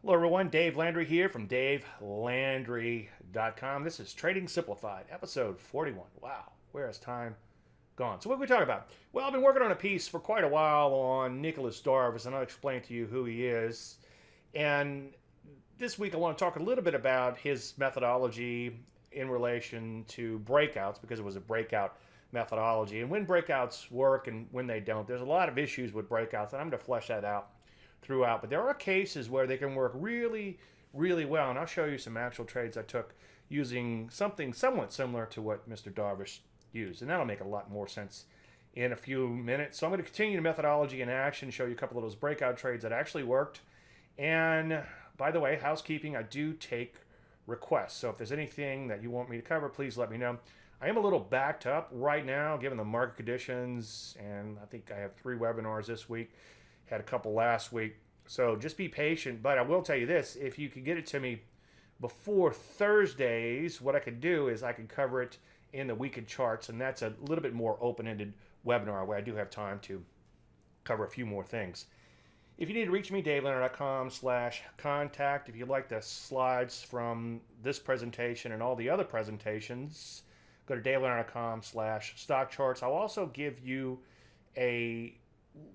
Hello everyone, Dave Landry here from DaveLandry.com. This is Trading Simplified, episode 41. Wow, where has time gone? So what are we talking about? Well, I've been working on a piece for quite a while on Nicholas Darvas, and I'll explain to you who he is. And this week I want to talk a little bit about his methodology in relation to breakouts, because it was a breakout methodology, and when breakouts work and when they don't. There's a lot of issues with breakouts, and I'm going to flesh that out throughout, but there are cases where they can work really well, and I'll show you some actual trades I took using something somewhat similar to what Mr. Darvas used, and that'll make a lot more sense in a few minutes. So I'm going to continue the methodology in action, show you a couple of those breakout trades that actually worked. And by the way, housekeeping, I do take requests, so if there's anything that you want me to cover, please let me know. I am a little backed up right now given the market conditions, and I think I have 3 webinars this week. Had a couple last week, so just be patient. But I will tell you this: if you could get it to me before Thursdays, what I could do is I could cover it in the weekend charts, and that's a little bit more open-ended webinar where I do have time to cover a few more things. If you need to reach me, DaveLandry.com/contact. If you'd like the slides from this presentation and all the other presentations, go to DaveLandry.com/StockCharts. I'll also give you a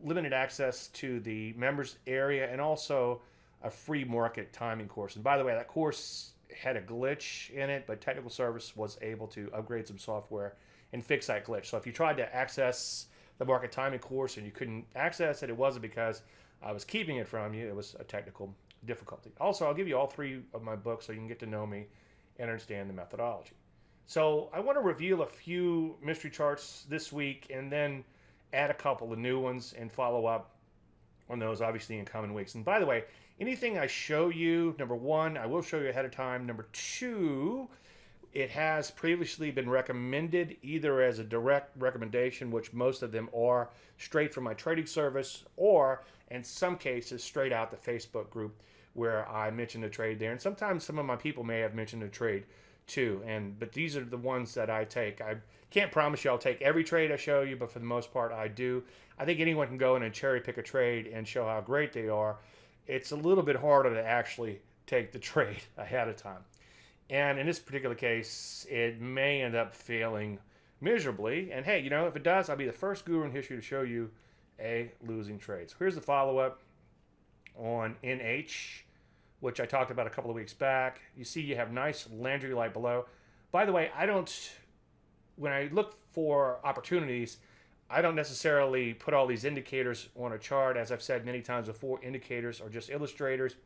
limited access to the members area and also a free market timing course. And by the way, that course had a glitch in it, but technical service was able to upgrade some software and fix that glitch. So if you tried to access the market timing course and you couldn't access it, it wasn't because I was keeping it from you. It was a technical difficulty. Also, I'll give you all 3 of my books so you can get to know me and understand the methodology. So I want to reveal a few mystery charts this week and then add a couple of new ones and follow up on those obviously in coming weeks. And by the way, anything I show you, number 1, I will show you ahead of time. Number 2, it has previously been recommended either as a direct recommendation, which most of them are straight from my trading service, or in some cases straight out the Facebook group where I mentioned the trade there. And sometimes some of my people may have mentioned the trade too, but these are the ones that I take. I can't promise you I'll take every trade I show you, but for the most part I do. I think anyone can go in and cherry pick a trade and show how great they are. It's a little bit harder to actually take the trade ahead of time, and in this particular case it may end up failing miserably. And hey, you know, if it does, I'll be the first guru in history to show you a losing trade. So here's the follow-up on NH, which I talked about a couple of weeks back. You see you have nice Landry Light below. By the way, when I look for opportunities, I don't necessarily put all these indicators on a chart. As I've said many times before, indicators are just illustrators,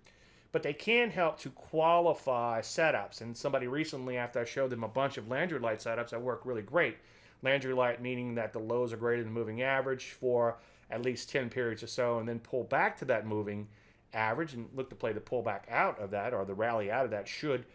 but they can help to qualify setups. And somebody recently, after I showed them a bunch of Landry Light setups that work really great, Landry Light meaning that the lows are greater than the moving average for at least 10 periods or so, and then pull back to that moving average and look to play the pullback out of that, or the rally out of that should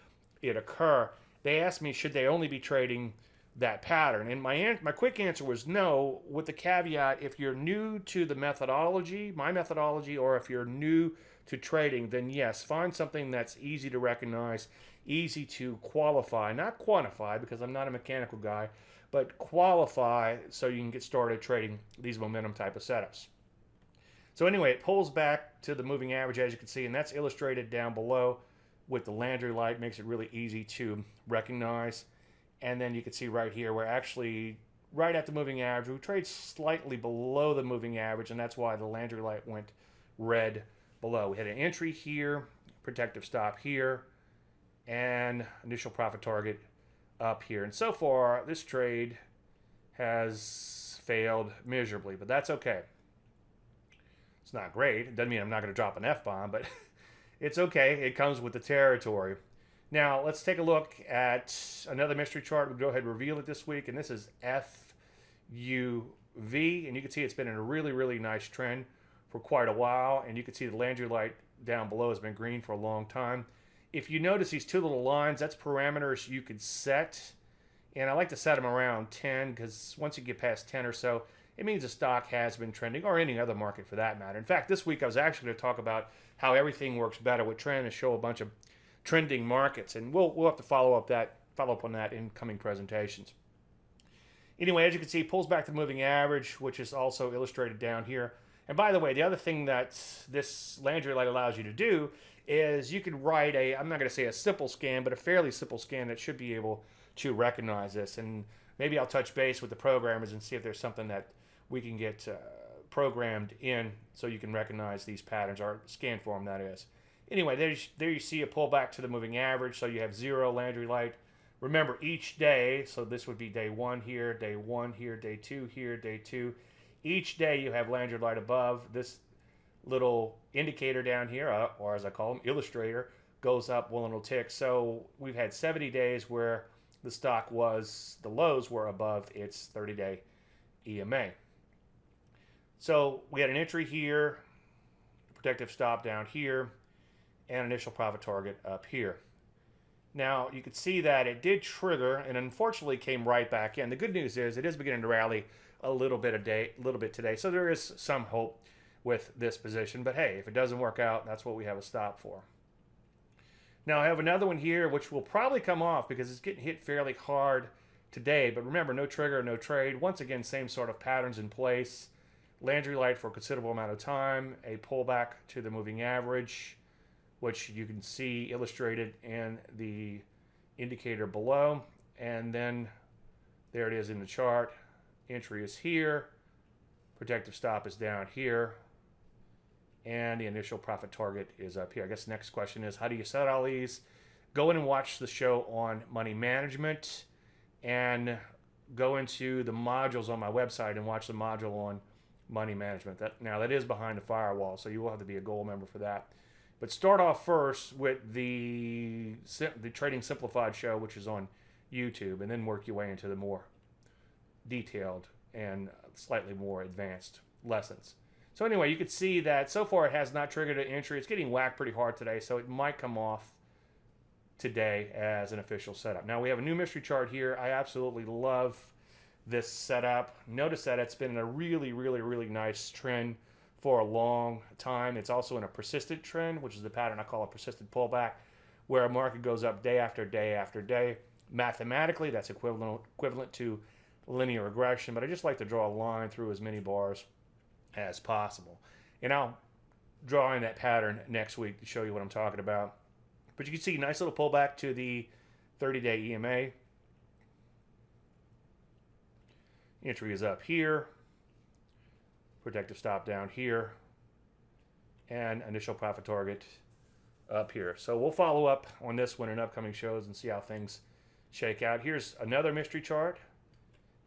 it occur. They asked me, should they only be trading that pattern? And my quick answer was no, with the caveat, if you're new to the methodology, my methodology, or if you're new to trading, then yes, find something that's easy to recognize, easy to qualify, not quantify, because I'm not a mechanical guy, but qualify so you can get started trading these momentum type of setups. So anyway, it pulls back to the moving average, as you can see, and that's illustrated down below with the Landry Light. Makes it really easy to recognize. And then you can see right here, we're actually right at the moving average. We trade slightly below the moving average, and that's why the Landry Light went red below. We had an entry here, protective stop here, and initial profit target up here. And so far, this trade has failed miserably, but that's okay. It's not great. It doesn't mean I'm not going to drop an F-bomb, but it's okay. It comes with the territory. Now, let's take a look at another mystery chart. We'll go ahead and reveal it this week, and this is FUV, and you can see it's been in a really nice trend for quite a while, and you can see the Landry Light down below has been green for a long time. If you notice these 2 little lines, that's parameters you could set, and I like to set them around 10, because once you get past 10 or so, it means the stock has been trending, or any other market for that matter. In fact, this week I was actually going to talk about how everything works better with trend and show a bunch of trending markets, and we'll have to follow up on that in coming presentations. Anyway, as you can see, pulls back to the moving average, which is also illustrated down here. And by the way, the other thing that this Landry Light allows you to do is you could write a, I'm not going to say a simple scan, but a fairly simple scan that should be able to recognize this. And maybe I'll touch base with the programmers and see if there's something that we can get programmed in so you can recognize these patterns, or scan for them, that is. Anyway, there you see a pullback to the moving average. So you have 0, Landry Light. Remember, each day, so this would be day 1 here, day 1 here, day 2 here, day 2. Each day you have Landry Light above. This little indicator down here, or as I call them, illustrator, goes up one little tick. So we've had 70 days where the stock was, the lows were above its 30-day EMA. So we had an entry here, protective stop down here, and initial profit target up here. Now you can see that it did trigger and unfortunately came right back in. The good news is it is beginning to rally a little bit today, so there is some hope with this position. But hey, if it doesn't work out, that's what we have a stop for. Now I have another one here which will probably come off because it's getting hit fairly hard today. But remember, no trigger, no trade. Once again, same sort of patterns in place. Landry Light for a considerable amount of time, a pullback to the moving average, which you can see illustrated in the indicator below. And then there it is in the chart. Entry is here. Protective stop is down here. And the initial profit target is up here. I guess the next question is, how do you set all these? Go in and watch the show on money management, and go into the modules on my website and watch the module on money management. Now that is behind the firewall, so you will have to be a gold member for that. But start off first with the Trading Simplified show, which is on YouTube, and then work your way into the more detailed and slightly more advanced lessons. So anyway, you can see that so far it has not triggered an entry. It's getting whacked pretty hard today, so it might come off today as an official setup. Now we have a new mystery chart here. I absolutely love this setup. Notice that it's been in a really, really, really nice trend for a long time. It's also in a persistent trend, which is the pattern I call a persistent pullback, where a market goes up day after day after day. Mathematically, that's equivalent to linear regression, but I just like to draw a line through as many bars as possible. And I'll draw in that pattern next week to show you what I'm talking about. But you can see nice little pullback to the 30-day EMA. Entry is up here. Protective stop down here. And initial profit target up here. So we'll follow up on this one in upcoming shows and see how things shake out. Here's another mystery chart.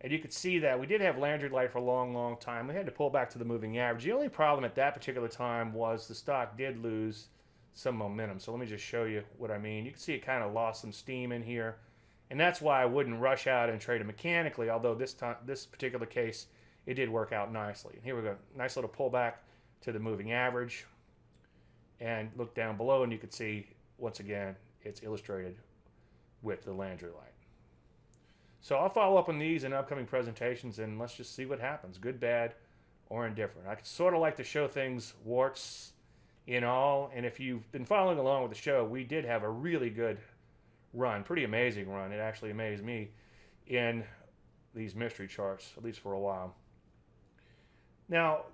And you can see that we did have Landry Light for a long, long time. We had to pull back to the moving average. The only problem at that particular time was the stock did lose some momentum. So let me just show you what I mean. You can see it kind of lost some steam in here. And that's why I wouldn't rush out and trade it mechanically, although this particular case, it did work out nicely. And here we go. Nice little pullback to the moving average. And look down below, and you can see, once again, it's illustrated with the Landry Light. So I'll follow up on these in upcoming presentations, and let's just see what happens, good, bad, or indifferent. I sort of like to show things warts in all, and if you've been following along with the show, we did have a really good run, pretty amazing run. It actually amazed me in these mystery charts, at least for a while. Now,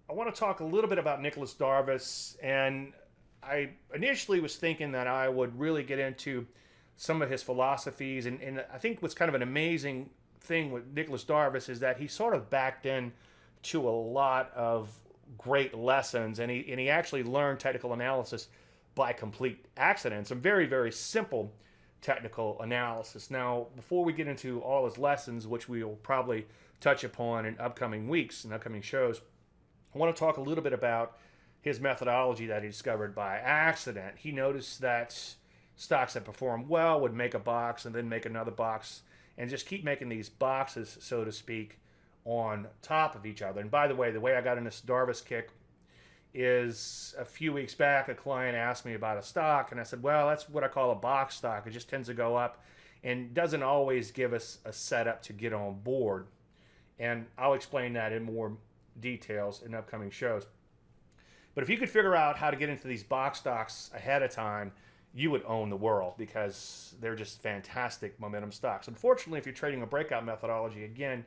I want to talk a little bit about Nicholas Darvas, and I initially was thinking that I would really get into some of his philosophies, and I think what's kind of an amazing thing with Nicholas Darvas is that he sort of backed in to a lot of great lessons, and he actually learned technical analysis by complete accident. Some very, very simple technical analysis. Now, before we get into all his lessons, which we will probably touch upon in upcoming weeks and upcoming shows, I want to talk a little bit about his methodology that he discovered by accident. He noticed that stocks that perform well would make a box and then make another box and just keep making these boxes, so to speak, on top of each other. And by the way I got in this Darvas kick is a few weeks back, a client asked me about a stock, and I said, well, that's what I call a box stock. It just tends to go up and doesn't always give us a setup to get on board. And I'll explain that in more details in upcoming shows. But if you could figure out how to get into these box stocks ahead of time, you would own the world, because they're just fantastic momentum stocks. Unfortunately, if you're trading a breakout methodology, again,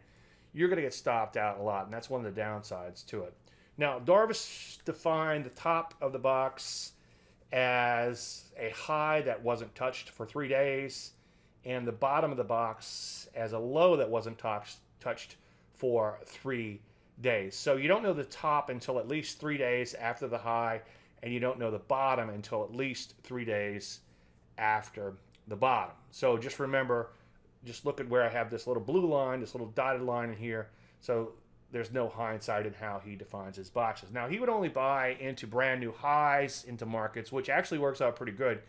you're going to get stopped out a lot, and that's one of the downsides to it. Now, Darvas defined the top of the box as a high that wasn't touched for 3 days, and the bottom of the box as a low that wasn't touched for 3 days. So you don't know the top until at least 3 days after the high, and you don't know the bottom until at least 3 days after the bottom. So just remember, just look at where I have this little blue line, this little dotted line in here. So there's no hindsight in how he defines his boxes. Now, he would only buy into brand new highs into markets, which actually works out pretty good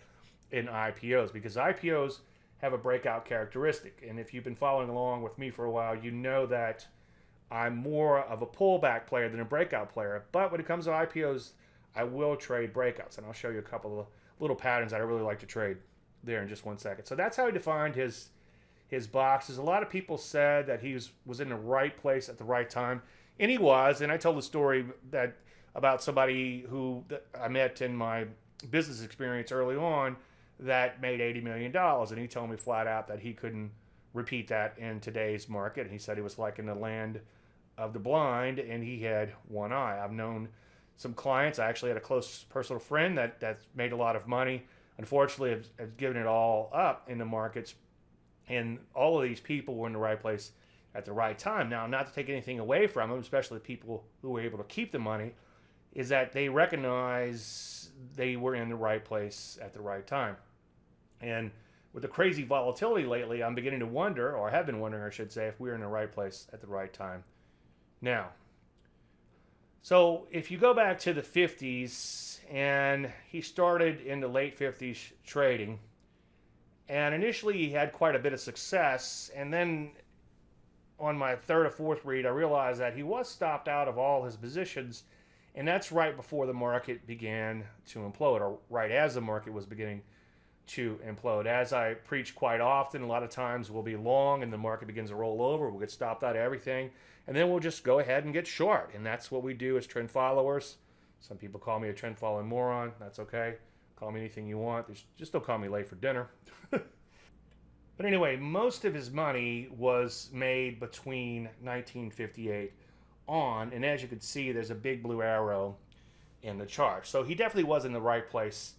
in IPOs, because IPOs have a breakout characteristic. And if you've been following along with me for a while, you know that I'm more of a pullback player than a breakout player. But when it comes to IPOs, I will trade breakouts. And I'll show you a couple of little patterns that I really like to trade there in just 1 second. So that's how he defined his boxes. A lot of people said that he was in the right place at the right time. And he was. And I told the story that about somebody who I met in my business experience early on that made $80 million. And he told me flat out that he couldn't repeat that in today's market. And he said he was like in the land of the blind and he had one eye. I've known some clients. I actually had a close personal friend that made a lot of money. Unfortunately, have given it all up in the markets. And all of these people were in the right place at the right time. Now, not to take anything away from them, especially the people who were able to keep the money, is that they recognize they were in the right place at the right time. And with the crazy volatility lately, I'm beginning to wonder, or have been wondering, I should say, if we're in the right place at the right time now. So if you go back to the 50s, and he started in the late 50s trading, and initially he had quite a bit of success, and then on my third or fourth read, I realized that he was stopped out of all his positions, and that's right before the market began to implode, or right as the market was beginning to implode. As I preach quite often, a lot of times we'll be long and the market begins to roll over, we'll get stopped out of everything, and then we'll just go ahead and get short, and that's what we do as trend followers. Some people call me a trend following moron. That's okay. Call me anything you want. Just don't call me late for dinner. But anyway, most of his money was made between 1958 on, and as you can see, there's a big blue arrow in the chart. So he definitely was in the right place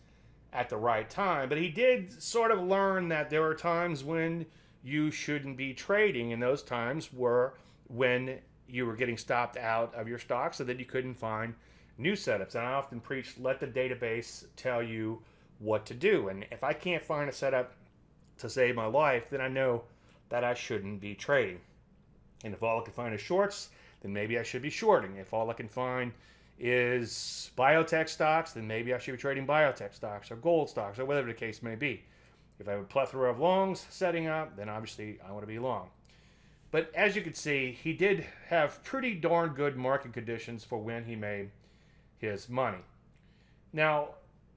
at the right time, but he did sort of learn that there are times when you shouldn't be trading, and those times were when you were getting stopped out of your stock so that you couldn't find new setups. And I often preach, let the database tell you what to do. And if I can't find a setup to save my life, then I know that I shouldn't be trading. And if all I can find is shorts, then maybe I should be shorting. If all I can find is biotech stocks, then maybe I should be trading biotech stocks or gold stocks or whatever the case may be. If I have a plethora of longs setting up, then obviously I want to be long. But as you can see, he did have pretty darn good market conditions for when he made his money. Now,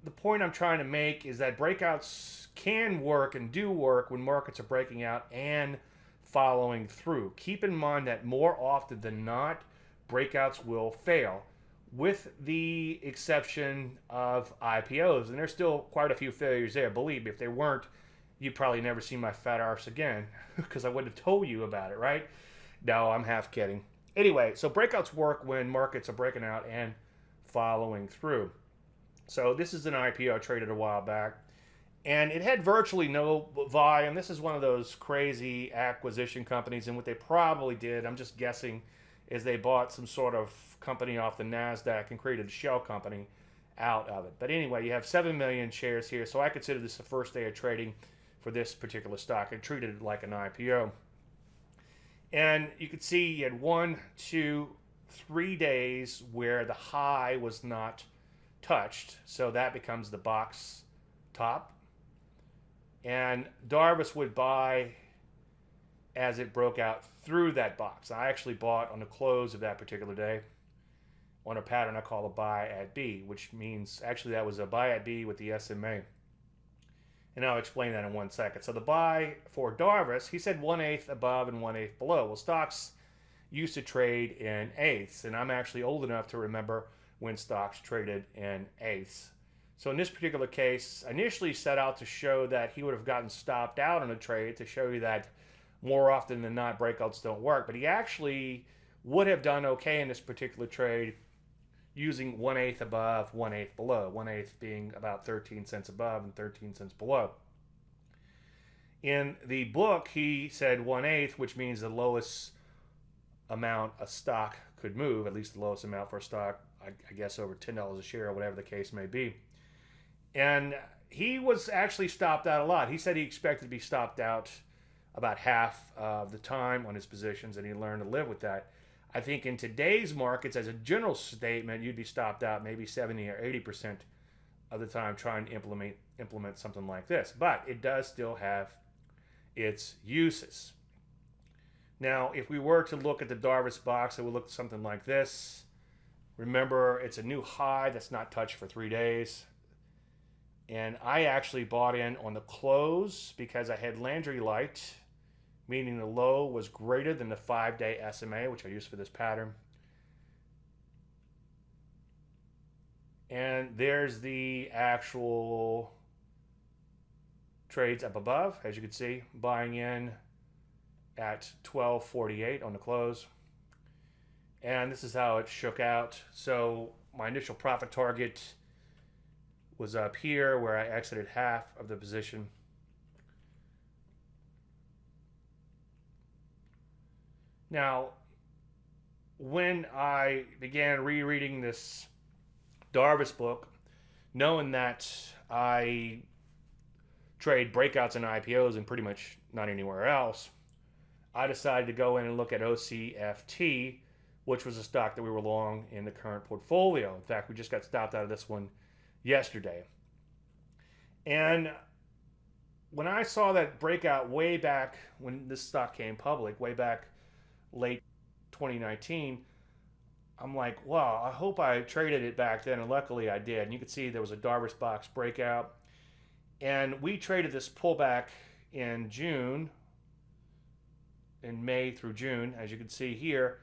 the point I'm trying to make is that breakouts can work and do work when markets are breaking out and following through. Keep in mind that more often than not, breakouts will fail, with the exception of IPOs. And there's still quite a few failures there. Believe me, if they weren't, you'd probably never see my fat arse again because I wouldn't have told you about it, right? No, I'm half kidding. Anyway, so breakouts work when markets are breaking out and following through. So this is an IPO I traded a while back, and it had virtually no volume. This is one of those crazy acquisition companies, and what they probably did, I'm just guessing, is they bought some sort of company off the NASDAQ and created a shell company out of it. But anyway, you have 7 million shares here, so I consider this the first day of trading for this particular stock. I treated it like an IPO. And you can see you had 1, 2, 3 days where the high was not touched, so that becomes the box top. And Darvas would buy as it broke out through that box. I actually bought on the close of that particular day on a pattern I call a buy at B, which means actually that was a buy at B with the SMA. And I'll explain that in 1 second. So the buy for Darvas, he said 1/8 above and 1/8 below. Well, stocks used to trade in eighths, and I'm actually old enough to remember when stocks traded in eighths. So in this particular case, I initially set out to show that he would have gotten stopped out on a trade, to show you that more often than not breakouts don't work. But he actually would have done okay in this particular trade. using 1/8 above, 1/8 below, 1/8 being about 13 cents above and 13 cents below. In the book, he said 1/8, which means the lowest amount a stock could move, at least the lowest amount for a stock, I guess over $10 a share or whatever the case may be. And he was actually stopped out a lot. He said he expected to be stopped out about half of the time on his positions, and he learned to live with that. I think in today's markets, as a general statement, you'd be stopped out maybe 70 or 80% of the time trying to implement something like this. But it does still have its uses. Now, if we were to look at the Darvas box, it would look something like this. Remember, it's a new high that's not touched for 3 days. And I actually bought in on the close because I had Landry Light, meaning the low was greater than the 5-day SMA, which I use for this pattern. And there's the actual trades up above, as you can see, buying in at 12.48 on the close. And this is how it shook out. So my initial profit target was up here where I exited half of the position. Now, when I began rereading this Darvas book, knowing that I trade breakouts and IPOs and pretty much not anywhere else, I decided to go in and look at OCFT, which was a stock that we were long in the current portfolio. In fact, we just got stopped out of this one yesterday. And when I saw that breakout way back when this stock came public, way back late 2019, I'm like, wow, I hope I traded it back then, and luckily I did. And you can see there was a Darvas box breakout. And we traded this pullback in June, in May through June, as you can see here.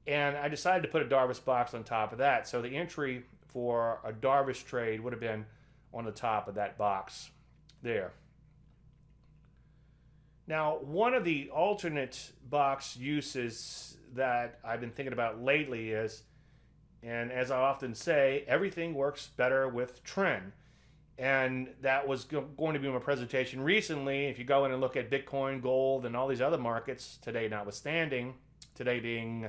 And I decided to put a Darvas box on top of that. So the entry for a Darvas trade would have been on the top of that box there. Now, one of the alternate box uses that I've been thinking about lately is, and as I often say, everything works better with trend. And that was going to be my presentation recently. If you go in and look at Bitcoin, gold, and all these other markets, today notwithstanding, today being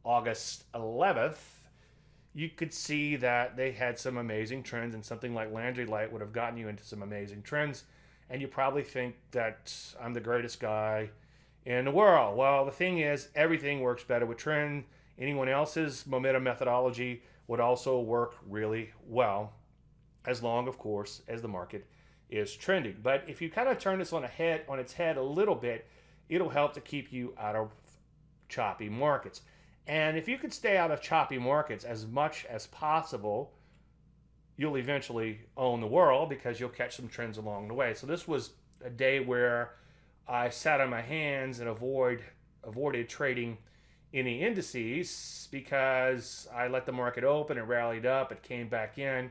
August 11th, you could see that they had some amazing trends, and something like Landry Light would have gotten you into some amazing trends. And you probably think that I'm the greatest guy in the world. Well, the thing is, everything works better with trend. Anyone else's momentum methodology would also work really well, as long, of course, as the market is trending. But if you kind of turn this on its head a little bit, it'll help to keep you out of choppy markets. And if you could stay out of choppy markets as much as possible, you'll eventually own the world, because you'll catch some trends along the way. So this was a day where I sat on my hands and avoided trading any indices, because I let the market open, it rallied up, it came back in,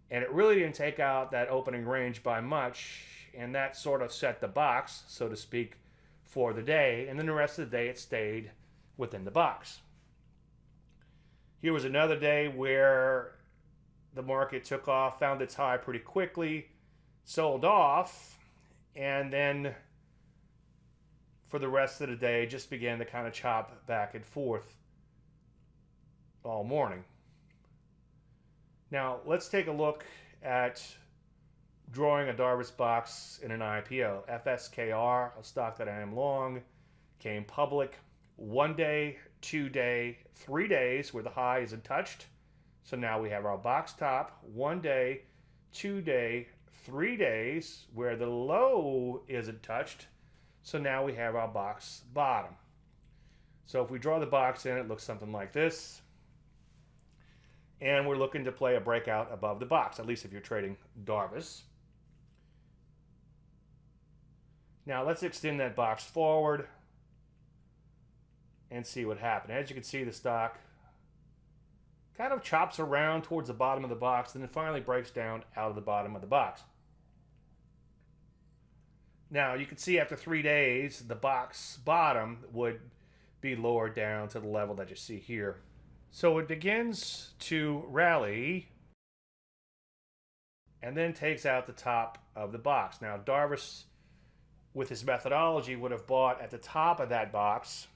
and it really didn't take out that opening range by much, and that sort of set the box, so to speak, for the day. And then the rest of the day it stayed within the box. Here was another day where the market took off, found its high pretty quickly, sold off, and then for the rest of the day just began to kind of chop back and forth all morning. Now, let's take a look at drawing a Darvas box in an IPO. FSKR, a stock that I am long, came public 1 day, 2 day, 3 days where the high isn't touched. So now we have our box top, 1 day, 2 day, 3 days where the low isn't touched. So now we have our box bottom. So if we draw the box in, it looks something like this. And we're looking to play a breakout above the box, at least if you're trading Darvas. Now let's extend that box forward and see what happened. As you can see, the stock kind of chops around towards the bottom of the box, and then finally breaks down out of the bottom of the box. Now you can see after 3 days, the box bottom would be lowered down to the level that you see here. So it begins to rally and then takes out the top of the box. Now, Darvas, with his methodology, would have bought at the top of that box.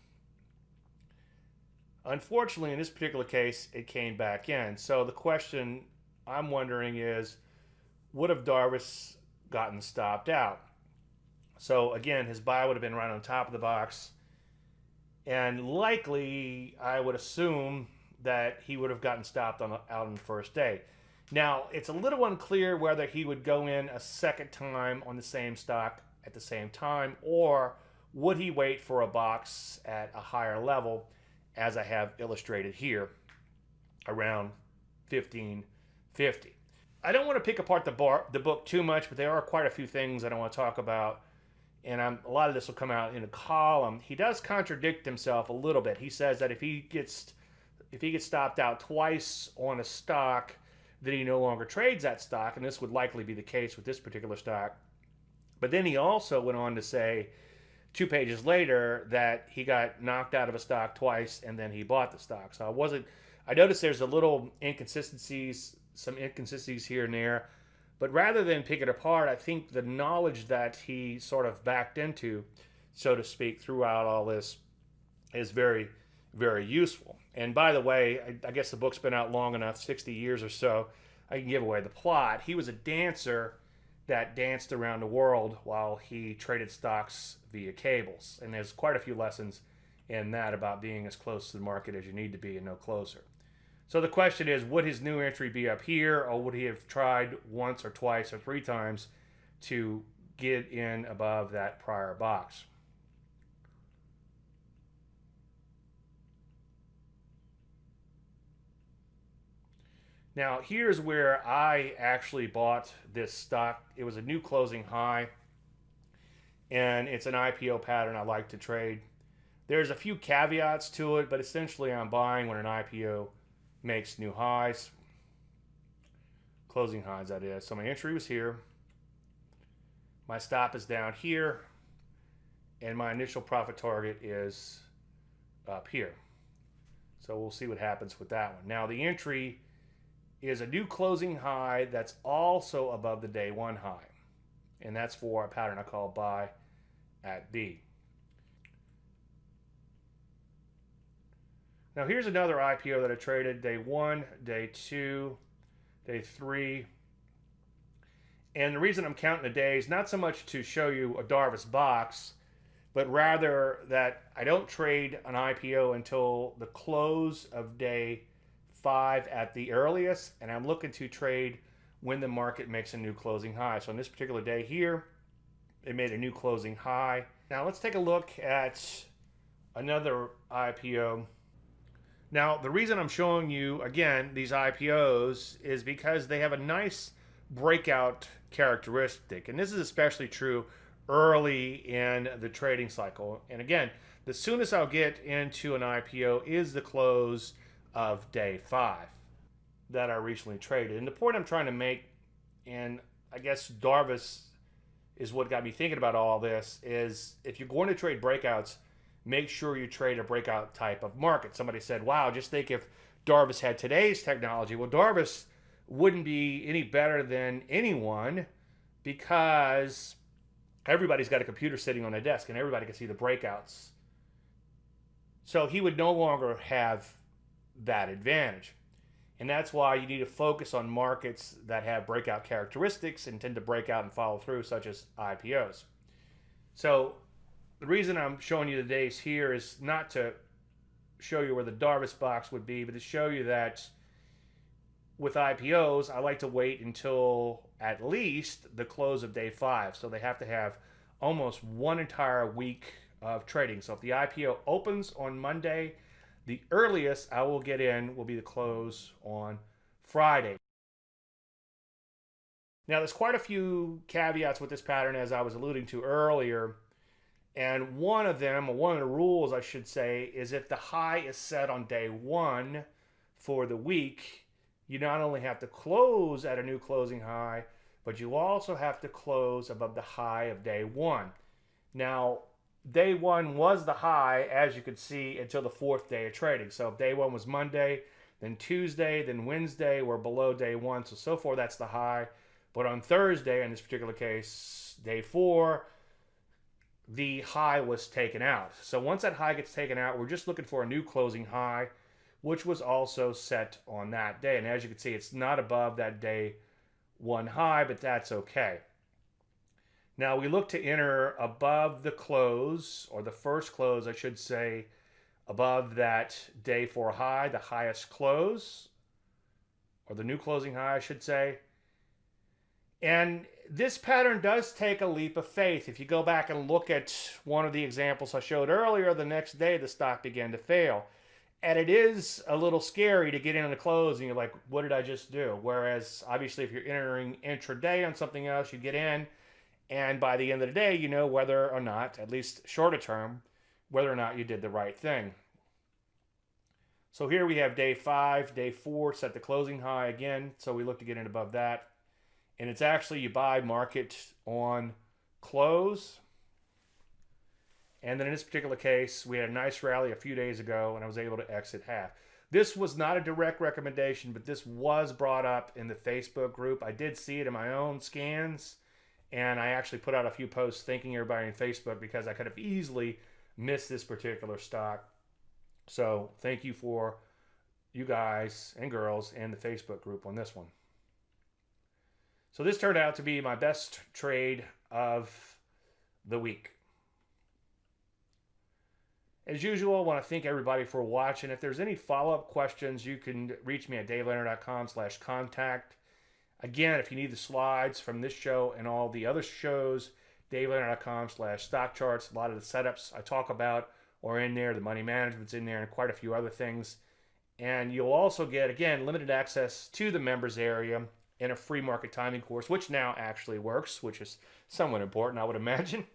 Unfortunately, in this particular case, it came back in. So the question I'm wondering is, would have Darvas gotten stopped out? So again, his buy would have been right on top of the box. And likely, I would assume that he would have gotten stopped out on the first day. Now, it's a little unclear whether he would go in a second time on the same stock at the same time, or would he wait for a box at a higher level, as I have illustrated here, around 1550. I don't want to pick apart the book too much, but there are quite a few things that I want to talk about, and a lot of this will come out in a column. He does contradict himself a little bit. He says that if he gets stopped out twice on a stock, then he no longer trades that stock, and this would likely be the case with this particular stock. But then he also went on to say 2 pages later that he got knocked out of a stock twice and then he bought the stock. So I noticed there's a little some inconsistencies here and there. But rather than pick it apart, I think the knowledge that he sort of backed into, so to speak, throughout all this is very, very useful. And by the way, I guess the book's been out long enough, 60 years or so, I can give away the plot. He was a dancer that danced around the world while he traded stocks via cables. And there's quite a few lessons in that about being as close to the market as you need to be and no closer. So the question is, would his new entry be up here, or would he have tried once or twice or 3 times to get in above that prior box? Now, here's where I actually bought this stock. It was a new closing high, and it's an IPO pattern I like to trade. There's a few caveats to it, but essentially I'm buying when an IPO makes new highs. Closing highs, that is. So my entry was here. My stop is down here, and my initial profit target is up here. So we'll see what happens with that one. Now, the entry is a new closing high that's also above the day 1 high. And that's for a pattern I call buy at B. Now here's another IPO that I traded day 1, day 2, day 3. And the reason I'm counting the days, not so much to show you a Darvas box, but rather that I don't trade an IPO until the close of day 5 at the earliest, and I'm looking to trade when the market makes a new closing high. So on this particular day here, it made a new closing high. Now let's take a look at another IPO. Now the reason I'm showing you again these IPOs is because they have a nice breakout characteristic, and this is especially true early in the trading cycle. And again, the soonest I'll get into an IPO is the close of day 5 that I recently traded. And the point I'm trying to make, and I guess Darvas is what got me thinking about all this, is if you're going to trade breakouts, make sure you trade a breakout type of market. Somebody said, wow, just think if Darvas had today's technology. Well, Darvas wouldn't be any better than anyone because everybody's got a computer sitting on a desk and everybody can see the breakouts. So he would no longer have that advantage. And that's why you need to focus on markets that have breakout characteristics and tend to break out and follow through, such as IPOs. So the reason I'm showing you the days here is not to show you where the Darvas box would be, but to show you that with IPOs, I like to wait until at least the close of day 5. So they have to have almost 1 entire week of trading. So if the IPO opens on Monday, the earliest I will get in will be the close on Friday. Now, there's quite a few caveats with this pattern, as I was alluding to earlier. And one of them, or one of the rules, I should say, is if the high is set on day 1 for the week, you not only have to close at a new closing high, but you also have to close above the high of day 1. Now, day one was the high, as you could see, until the fourth day of trading. So if day one was Monday, then Tuesday, then Wednesday were below day one. So far that's the high. But on Thursday, in this particular case, day four, the high was taken out. So once that high gets taken out, we're just looking for a new closing high, which was also set on that day. And as you can see, it's not above that day one high, but that's okay. Now we look to enter above the close, or the first close, I should say, above that day four high, the highest close, or the new closing high, I should say. And this pattern does take a leap of faith. If you go back and look at one of the examples I showed earlier, the next day the stock began to fail. And it is a little scary to get in the close and you're like, what did I just do? Whereas obviously if you're entering intraday on something else, you get in, and by the end of the day, you know whether or not, at least shorter term, whether or not you did the right thing. So here we have day 5, day 4, set the closing high again. So we look to get in above that. And it's actually you buy market on close. And then in this particular case, we had a nice rally a few days ago and I was able to exit half. This was not a direct recommendation, but this was brought up in the Facebook group. I did see it in my own scans. And I actually put out a few posts thanking everybody on Facebook because I could have easily missed this particular stock. So thank you for you guys and girls in the Facebook group on this one. So this turned out to be my best trade of the week. As usual, I want to thank everybody for watching. If there's any follow-up questions, you can reach me at davelandry.com/contact. Again, if you need the slides from this show and all the other shows, davelandry.com/StockCharts. A lot of the setups I talk about are in there. The money management's in there and quite a few other things. And you'll also get, again, limited access to the members area in a free market timing course, which now actually works, which is somewhat important, I would imagine.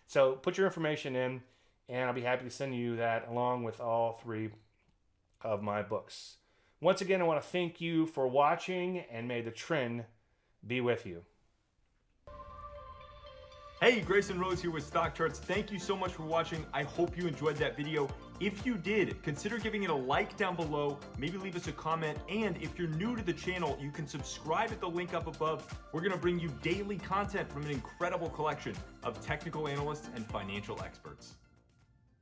So put your information in, and I'll be happy to send you that along with all 3 of my books. Once again, I want to thank you for watching, and may the trend be with you. Hey, Grayson Rose here with StockCharts. Thank you so much for watching. I hope you enjoyed that video. If you did, consider giving it a like down below, maybe leave us a comment, and if you're new to the channel, you can subscribe at the link up above. We're going to bring you daily content from an incredible collection of technical analysts and financial experts.